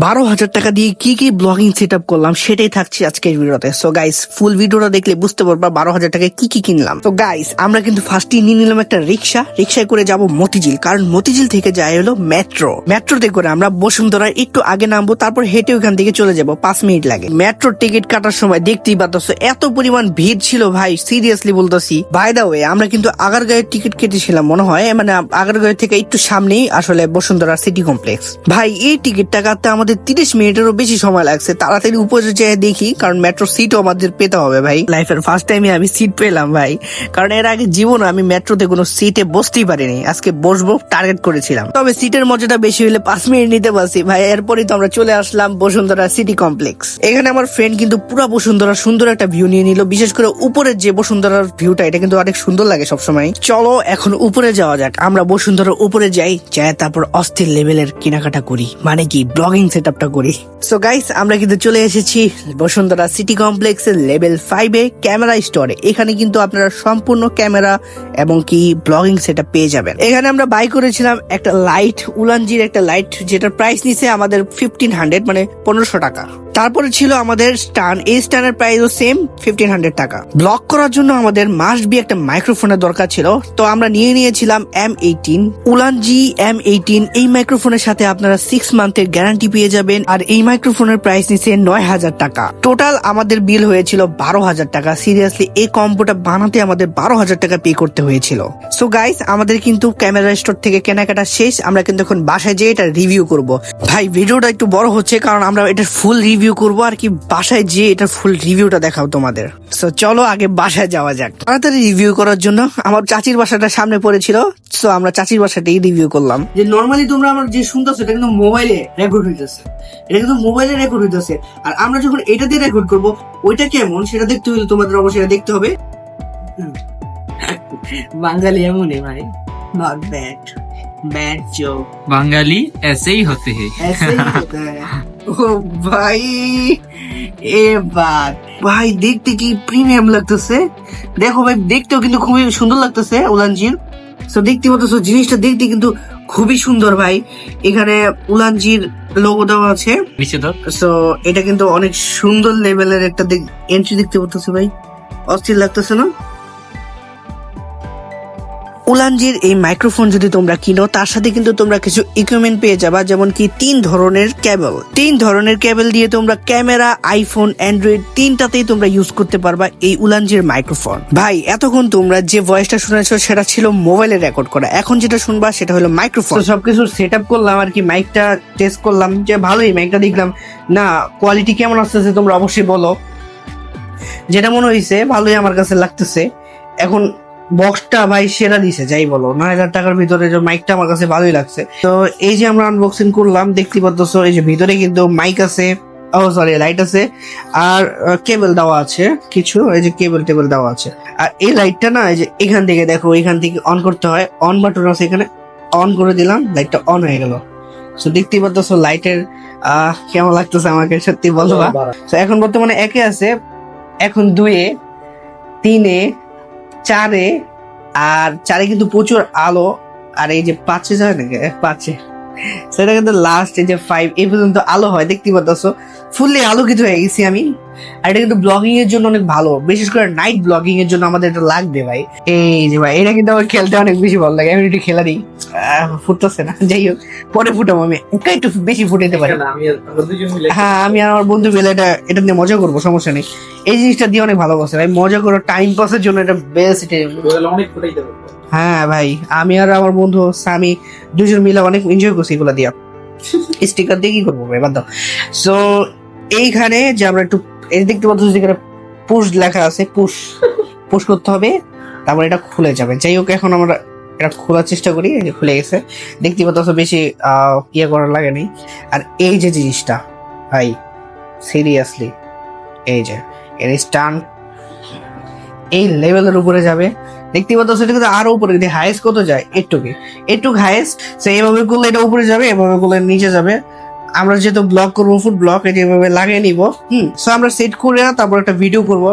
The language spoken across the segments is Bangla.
12,000 টাকা দিয়ে কি কি ব্লগিং সেট আপ করলাম সেটাই থাকছে আজকের ভিডিওতে। সো গাইস, ফুল ভিডিওটা দেখলে বুঝতে পারবা 12,000 টাকায় কি কি কিনলাম। তো গাইস, আমরা কিন্তু ফার্স্টে নিয়ে নিলাম একটা রিক্সায় করে যাব মতিঝিল, কারণ মতিঝিল থেকে যায় হলো মেট্রোতে করে আমরা বসুন্ধরা একটু আগে নামবো, তারপর হেঁটে ওখান থেকে চলে যাব, 5 মিনিট লাগে। মেট্রোর টিকিট কাটার সময় দেখতেই পাচ্ছ এত পরিমাণ ভিড় ছিল ভাই, সিরিয়াসলি বলতেছি। বাই দা ওয়ে, আমরা কিন্তু আগারগাঁওয়ের টিকিট কেটেছিলাম মনে হয়, মানে আগারগাঁও থেকে একটু সামনেই আসলে বসুন্ধরা সিটি কমপ্লেক্স। ভাই এই টিকিটটা কাটতে আমাদের 30 মিনিটেরও বেশি সময় লাগছে। তাড়াতাড়ি উপরে যেয়ে দেখি, কারণ মেট্রো সিটও আমাদের পেতে হবে ভাই। লাইফের ফার্স্ট টাইমে আমি সিট পেলাম ভাই, কারণ এর আগে জীবনে আমি মেট্রোতে কোনো সিটে বসতেই পারিনি। আজকে বসবো টার্গেট করেছিলাম, তবে সিটের মজাটা বেশি হলে 5 মিনিট নিতে পারছি ভাই। এরপরই তো আমরা চলে আসলাম বসুন্ধরা সিটি কমপ্লেক্স। এখানে আমার ফ্রেন্ড কিন্তু পুরো বসুন্ধরা সুন্দর একটা ভিউ নিয়ে নিল, বিশেষ করে উপরের যে বসুন্ধরার ভিউটা, এটা কিন্তু অনেক সুন্দর লাগে সবসময়। চলো এখন উপরে যাওয়া যাক। আমরা বসুন্ধরার উপরে যাই তারপর অস্থির লেভেলের কেনাকাটা করি, মানে কি ব্লগিং সেট আপটা করি। সো গাইস, আমরা কিন্তু চলে এসেছি বসুন্ধরা সিটি কমপ্লেক্সের লেভেল 5 এ ক্যামেরা স্টোরে। এখানে কিন্তু আপনারা সম্পূর্ণ ক্যামেরা এবং কি ব্লগিং সেট আপ পেয়ে যাবেন। এখানে আমরা বাই করেছিলাম একটা লাইট, উলানজির একটা লাইট, যেটার প্রাইস নিছে আমাদের 1500, মানে 1500 টাকা। তারপরে ছিল আমাদের স্ট্যান্ড, এই স্ট্যান্ডের প্রাইসও সেম 1500 টাকা। ব্লগ করার জন্য আমাদের মাস্ট বি একটা মাইক্রোফোনের দরকার ছিল, তো আমরা নিয়েছিলাম M18 উলানজি M18। এই মাইক্রোফোনের সাথে আপনারা 6 মান্থের গ্যারান্টি পেয়ে যাবেন, আর এই মাইক্রোফোনের প্রাইস নিচ্ছে 9000 টাকা। টোটাল আমাদের বিল হয়েছিল 12,000 টাকা। সিরিয়াসলি এই কম্বোটা বানাতে আমাদের 12,000 টাকা পে করতে হয়েছিল। সো গাইস, আমাদের কিন্তু ক্যামেরা স্টোর থেকে কেনাকাটা শেষ। আমরা কিন্তু এখন বাসায় যেয়ে এটা রিভিউ করব। ভাই ভিডিওটা একটু বড় হচ্ছে, কারণ আমরা এটার ফুল রিভিউ করবো, আর কি বাসায় যেয়ে এটার ফুল রিভিউটা দেখাও তোমাদের। সো চলো আগে বাসায় যাওয়া যাক। তাড়াতাড়ি রিভিউ করার জন্য আমার চাচির বাসাটা সামনে পড়েছিল, সো আমরা চাচির বাসাটাই রিভিউ করলাম। যে নরমালি তোমরা আমার যে শুনতেছো এটা কিন্তু মোবাইলে রেকর্ড হইতেছে, আর আমরা যখন এটা দিয়ে রেকর্ড করব ওইটা কেমন সেটা দেখতে হলে তোমাদের অবশ্যই দেখতে হবে। বাঙালি এমনই ভাই, নট बैड जोक, बंगाली ऐसे ही होते हैं। ऐसे ही होता है। ओ भाई এ বাত ভাই, দেখতে কি প্রিমিয়াম লাগতেছে। দেখো ভাই, দেখতেও কিন্তু খুবই সুন্দর লাগতেছে উলানজির। সো দেখতে পাচ্ছো জিনিসটা দেখতে কিন্তু খুবই সুন্দর ভাই। এখানে উলানজির লোগো দেওয়া আছে। সো এটা কিন্তু অনেক সুন্দর লেভেলের একটা এন্ট্রি দেখতে পাচ্ছো ভাই, অস্থির লাগতেছে না? উলানজির এই মাইক্রোফোন যদি তোমরা কিনো, তার সাথে কিন্তু তোমরা কিছু ইকুইপমেন্ট পেয়ে যাবা, যেমন কি 3 ধরনের কেবল দিয়ে তোমরা ক্যামেরা, আইফোন, অ্যান্ড্রয়েড তিনটাতেই তোমরা ইউজ করতে পারবা এই উলানজির মাইক্রোফোন। ভাই এতক্ষণ তোমরা যে ভয়েসটা শুনেছো সেটা ছিল মোবাইলে রেকর্ড করা, এখন যেটা শুনবা সেটা হলো মাইক্রোফোন। সবকিছু সেট আপ করলাম আর কি, মাইকটা টেস্ট করলাম, যে ভালোই মাইকটা দেখলাম। না কোয়ালিটি কেমন আসতেছে তোমরা অবশ্যই বলো। যেটা মনে হয়েছে ভালোই আমার কাছে লাগতেছে। এখন বক্সটা ভাই সেরা দিছে, যাই বলো, 9,000 টাকার ভিতরে যে মাইকটা আমার কাছে ভালোই লাগছে। তো এই যে আমরা আনবক্সিং করলাম, দেখতে পাচ্ছ এই যে ভিতরে কিন্তু মাইক আছে, লাইট আছে, আর কেবল দেওয়া আছে কিছু, এই যে কেবল দেওয়া আছে। আর এই লাইটটা না, এই যে এখান থেকে দেখো, এখান থেকে অন করতে হয়, অন বাটন আছে এখানে, অন করে দিলাম, লাইটটা অন হয়ে গেল। তো দেখতেই পাচ্ছ লাইটের কেমন লাগতেছে আমাকে, সত্যি বলবা। তো এখন বর্তমানে 1 এ আছে, এখন 2 এ, 3 এ, 4 এ, আর 4 এ কিন্তু প্রচুর আলো। আর এই যে 5 এ যায় নাকি, 5 এ সেটা কিন্তু লাস্ট, এই যে 5 এই পর্যন্ত আলো হয়, দেখতে পাচ্ছ ফুললি আলোকিত হয়ে গেছি আমি। আর এটা কিন্তু ব্লগিং এর জন্য অনেক ভালো, বিশেষ করে নাইট ব্লগিং এর জন্য আমাদের এটা লাগবে ভাই। এই যে ভাই, এটা কিন্তু আমার খেলতে অনেক বেশি ভালো লাগে, আমি একটু খেলা দিই, ফুটতেছে না, যাই হোক পরে ফুটাবো, আমি একটু বেশি ফুটাইতে পারি। হ্যাঁ, আমি আর আমার বন্ধু মিলে এটা নিয়ে মজা করবো, সমস্যা নেই। এই জিনিসটা দিয়ে অনেক ভালো করছে ভাই, মজা করো, টাইম পাসের জন্য এটা বেস্ট। হ্যাঁ ভাই, আমি আর আমার বন্ধু সামি দুজন মিলে অনেক এনজয় করছি এগুলা দিয়া। স্টিকার দিয়ে কি করবো ভাই, বাদ দাও। সো এইখানে যে আমরা একটু এই দেখতে পাচ্ছি, যেখানে পুশ লেখা আছে, পুশ করতে হবে, তারপর এটা খুলে যাবে। যাই হোক, এখন আমরা এটা খোলার চেষ্টা করি, এই যে খুলে গেছে, দেখতে পাচ্ছ, বেশি ইয়ে করার লাগে নেই। আর এই যে জিনিসটা ভাই, সিরিয়াসলি এই যে এর স্ট্যান্ড এই লেভেলের উপরে যাবে, দেখতে পাচ্ছ, সেটা কিন্তু আরো উপরে, হাইয়েস্ট কত যায়, একটু হাইয়েস্ট। সো এইভাবে করলে এটা উপরে যাবে, এভাবে করলে নিচে যাবে। আমরা যেহেতু ব্লগ করবো, ফুড ব্লগ, এটা এভাবে লাগিয়ে নিব। সো আমরা সেট করে তারপর একটা ভিডিও করবো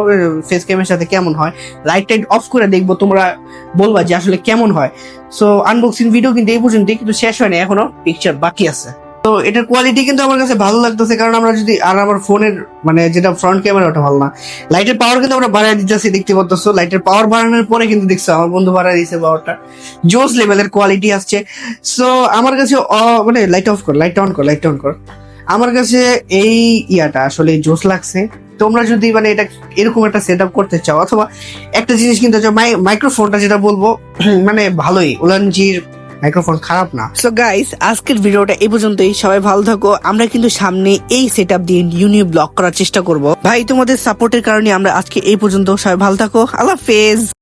ফেস ক্যামের সাথে, কেমন হয়। লাইট অফ করে দেখবো, তোমরা বলবা যে আসলে কেমন হয়। সো আনবক্সিং ভিডিও কিন্তু এই পর্যন্ত, কিন্তু শেষ হয় না, এখনো পিকচার বাকি আছে। তো এটার কোয়ালিটি কিন্তু আমার কাছে ভালো লাগতেছে, কারণ আমরা যদি আর আমার ফোনের মানে যেটা ফ্রন্ট ক্যামেরা ওটা ভালো না, লাইটের পাওয়ার কিন্তু আমরা বাড়াই দিতেছি, দেখতে পাচ্ছ লাইটের পাওয়ার বাড়ানোর পরে কিন্তু দেখছো আমার বন্ধু বাড়াই দিয়েছে পাওয়ারটা, জোস লেভেলের কোয়ালিটি আসছে। সো আমার কাছে মানে লাইট অফ কর, লাইট অন কর, লাইট অন কর। আমার কাছে এই ইয়াটা আসলে জোস লাগছে। তোমরা যদি মানে এটা এরকম একটা সেট আপ করতে চাও, অথবা একটা জিনিস কিনতে চাও, মাইক্রোফোনটা যেটা বলবো মানে ভালোই, উলানজির মাইক্রোফোন খারাপ না। সো গাইস, আজকের ভিডিওটা এই পর্যন্তই। সবাই ভালো থাকো। আমরা কিন্তু সামনে এই সেটআপ দিয়ে নিউ ব্লগ করার চেষ্টা করব। ভাই তোমাদের সাপোর্টের কারণে আমরা আজকে এই পর্যন্ত। সবাই ভালো থাকো, আল্লাহ হাফেজ।